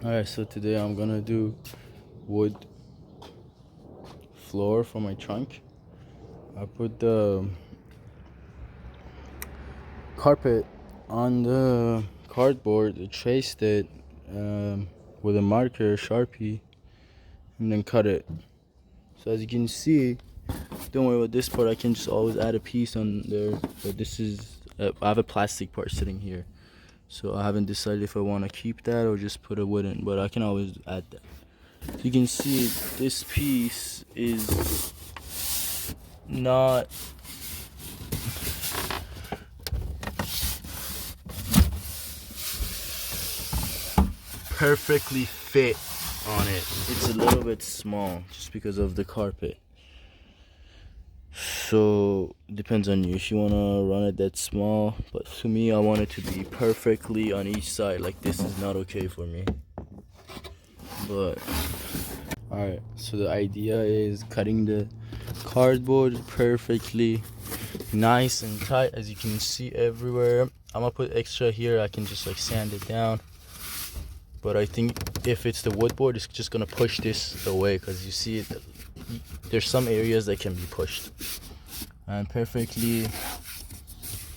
Alright, so today I'm gonna do wood floor for my trunk. I put the carpet on the cardboard, traced it with a marker, Sharpie, and then cut it. So as you can see, don't worry about this part, I can just always add a piece on there. But this is, I have a plastic part sitting here. So I haven't decided if I want to keep that or just put a wooden, but I can always add that. So you can see this piece is not perfectly fit on it. It's a little bit small just because of the carpet. So it depends on you if you want to run it that small, but to me I want it to be perfectly on each side. Like this is not okay for me. But alright, so the idea is cutting the cardboard perfectly nice and tight, as you can see everywhere. I'm gonna put extra here, I can just like sand it down, but I think if it's the wood board, it's just gonna push this away, because you see it, there's some areas that can be pushed. And perfectly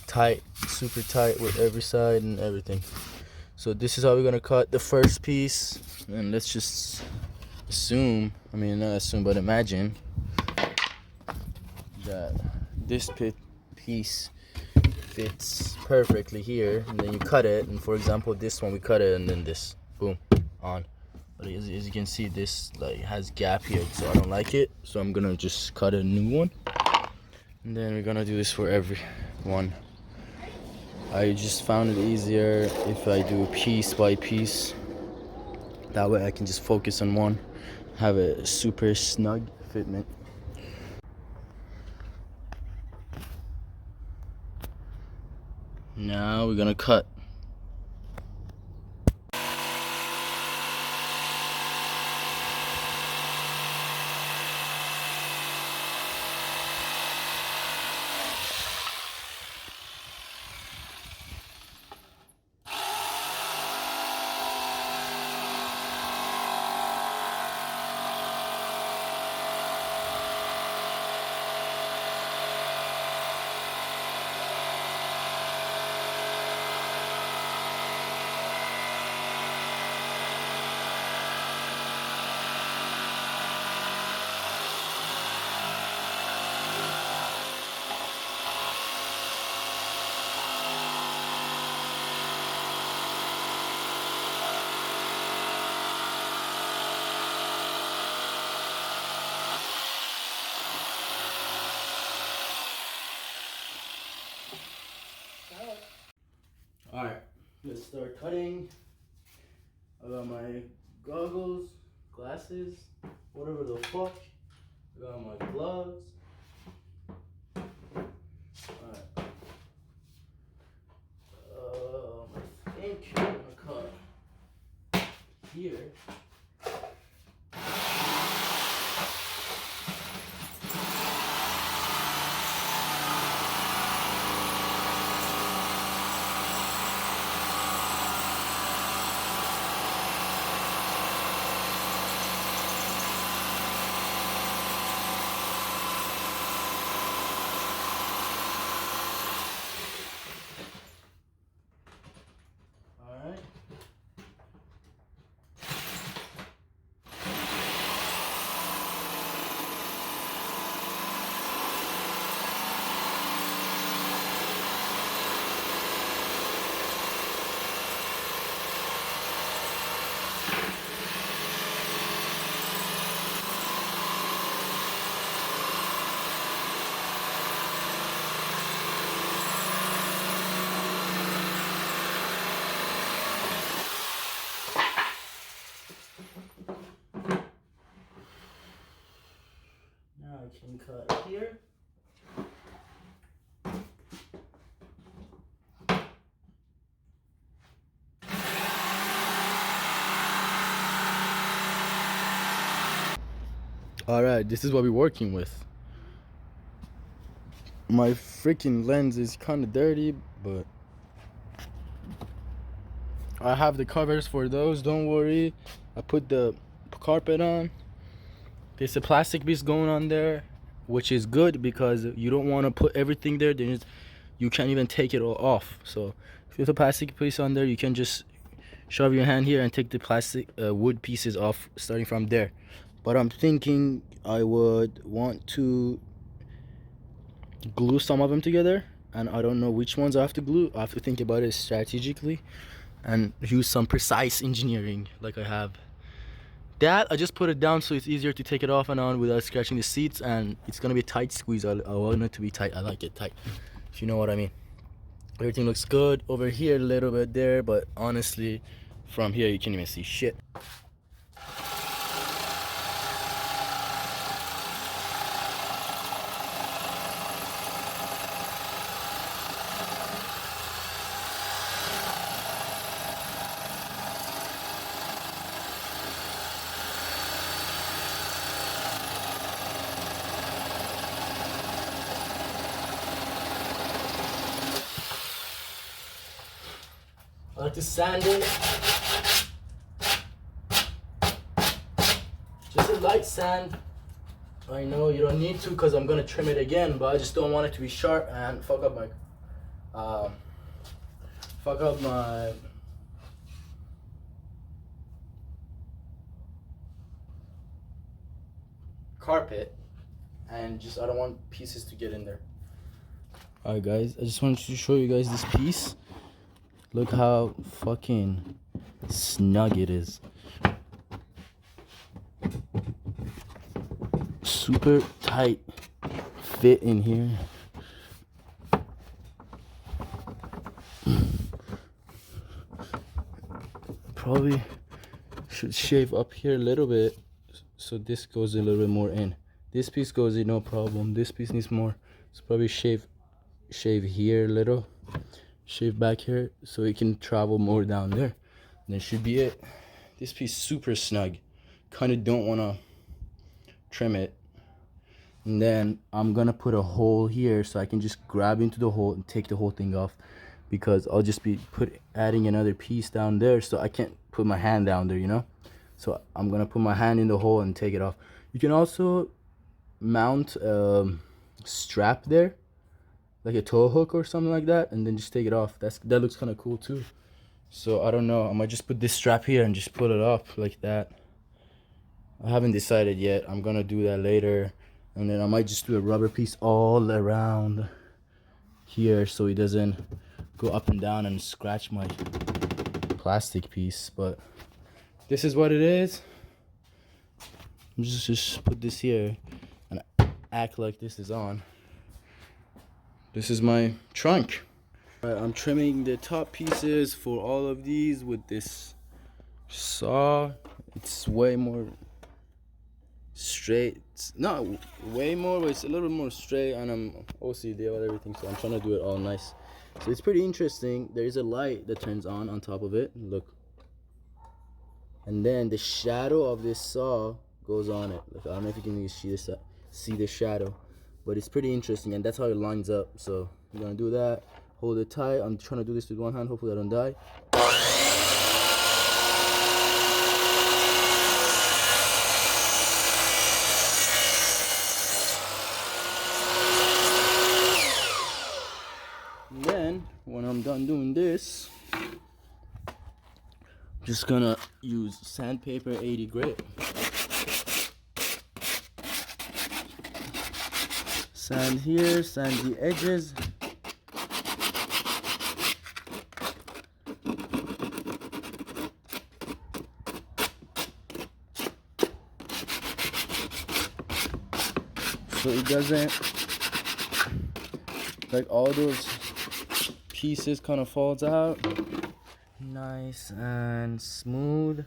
tight, super tight with every side and everything. So this is how we're gonna cut the first piece, and let's just assume, I mean not assume, but imagine that this piece fits perfectly here, and then you cut it, and for example this one we cut it, and then this, boom, on. But as you can see, this like has gap here, so I don't like it, so I'm gonna just cut a new one, and then we're gonna do this for every one. I just found it easier if I do piece by piece, that way I can just focus on one, have a super snug fitment. Now we're gonna cut. Alright, let's start cutting. I got my goggles, glasses, whatever the fuck. I got my gloves. Alright. I think I'm gonna cut here. Alright. Now I can cut here. Alright, this is what we're working with. My freaking lens is kind of dirty, but I have the covers for those, don't worry. I put the carpet on. There's a plastic piece going on there, which is good because you don't want to put everything there, then you can't even take it all off. So if you have a plastic piece on there, you can just shove your hand here and take the plastic wood pieces off starting from there. But I'm thinking I would want to glue some of them together, and I don't know which ones I have to glue. I have to think about it strategically and use some precise engineering like I have. That I just put it down so it's easier to take it off and on without scratching the seats, and it's gonna be a tight squeeze. I want it to be tight. I like it tight, if you know what I mean. Everything looks good over here, a little bit there, but honestly from here you can't even see shit. I like to sand it. Just a light sand. I know you don't need to because I'm gonna trim it again, but I just don't want it to be sharp and fuck up my carpet, and just I don't want pieces to get in there. Alright guys, I just wanted to show you guys this piece. Look how fucking snug it is. Super tight fit in here. Probably should shave up here a little bit so this goes a little bit more in. This piece goes in no problem. This piece needs more. So probably shave here a little. Shave back here so it can travel more down there. And that should be it. This piece super snug. Kind of don't want to trim it. And then I'm gonna put a hole here so I can just grab into the hole and take the whole thing off, because I'll just be adding another piece down there, so I can't put my hand down there, you know. So I'm gonna put my hand in the hole and take it off. You can also mount a strap there, like a tow hook or something like that, and then just take it off. That looks kind of cool too. So I don't know, I might just put this strap here and just pull it up like that. I haven't decided yet. I'm gonna do that later. And then I might just do a rubber piece all around here so it doesn't go up and down and scratch my plastic piece. But this is what it is. I'm just put this here and act like this is on. This is my trunk. All right, I'm trimming the top pieces for all of these with this saw. It's way more straight. It's not way more, but it's a little bit more straight, and I'm OCD about everything, so I'm trying to do it all nice. So it's pretty interesting. There is a light that turns on top of it. Look. And then the shadow of this saw goes on it. Look, I don't know if you can see the shadow, but it's pretty interesting, and that's how it lines up. So I'm gonna do that. Hold it tight. I'm trying to do this with one hand. Hopefully I don't die. And then when I'm done doing this, I'm just gonna use sandpaper 80 grit. Sand here, sand the edges. So it doesn't, like all those pieces kind of falls out. Nice and smooth.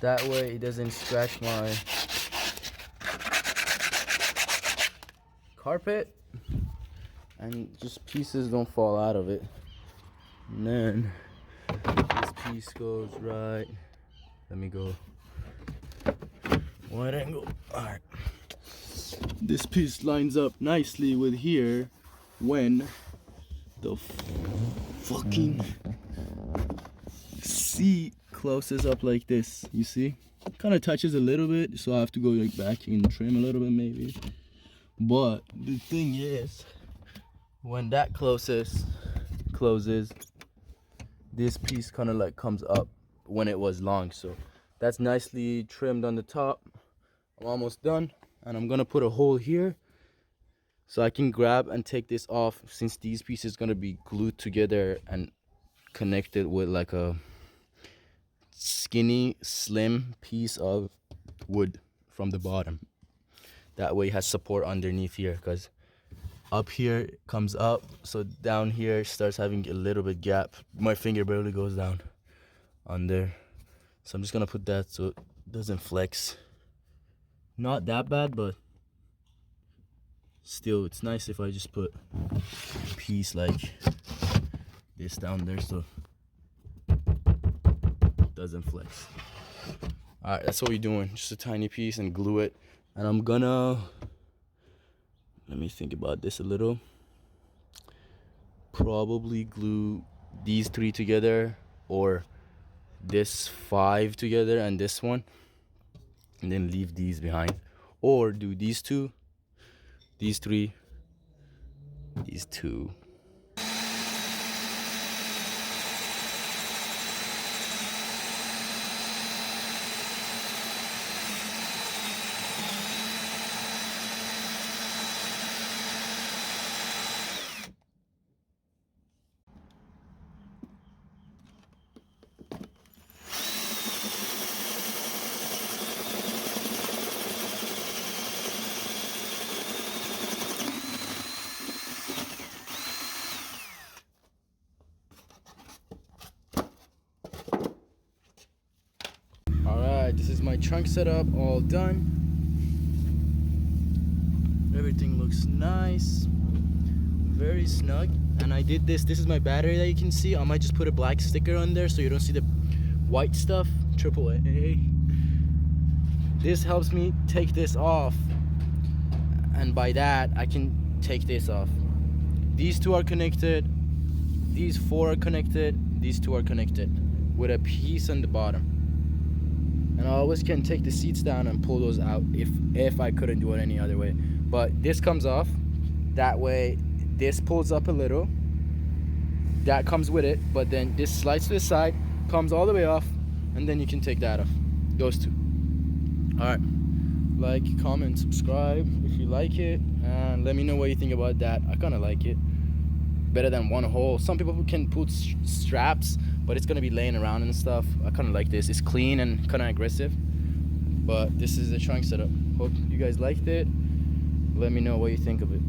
That way it doesn't scratch my carpet, and just pieces don't fall out of it. And then this piece goes right. Let me go wide angle. All right. This piece lines up nicely with here when the fucking seat closes up like this. You see? Kind of touches a little bit, so I have to go like back and trim a little bit maybe. But the thing is, when that closes, this piece kind of like comes up when it was long. So that's nicely trimmed on the top. I'm almost done, and I'm gonna put a hole here so I can grab and take this off, since these pieces gonna be glued together and connected with like a skinny slim piece of wood from the bottom. That way it has support underneath here, because up here it comes up, so down here it starts having a little bit gap. My finger barely goes down on there, so I'm just gonna put that so it doesn't flex. Not that bad, but still it's nice if I just put a piece like this down there so it doesn't flex. All right, that's what we're doing, just a tiny piece, and glue it. And I'm gonna, let me think about this a little, probably glue these 3 together, or this 5 together and this one, and then leave these behind, or do these 2, these 3, these 2. Alright, this is my trunk setup, all done. Everything looks nice, very snug. And I did this is my battery that you can see. I might just put a black sticker on there so you don't see the white stuff. AAA. This helps me take this off, and by that I can take this off. These 2 are connected, these 4 are connected, these 2 are connected with a piece on the bottom. And I always can take the seats down and pull those out if I couldn't do it any other way. But this comes off, that way this pulls up a little, that comes with it, but then this slides to the side, comes all the way off, and then you can take that off, those 2. All right, like, comment, subscribe if you like it, and let me know what you think about that. I kind of like it better than one hole. Some people can put straps, but it's gonna be laying around and stuff. I kind of like this. It's clean and kind of aggressive, but this is the trunk setup. Hope you guys liked it. Let me know what you think of it.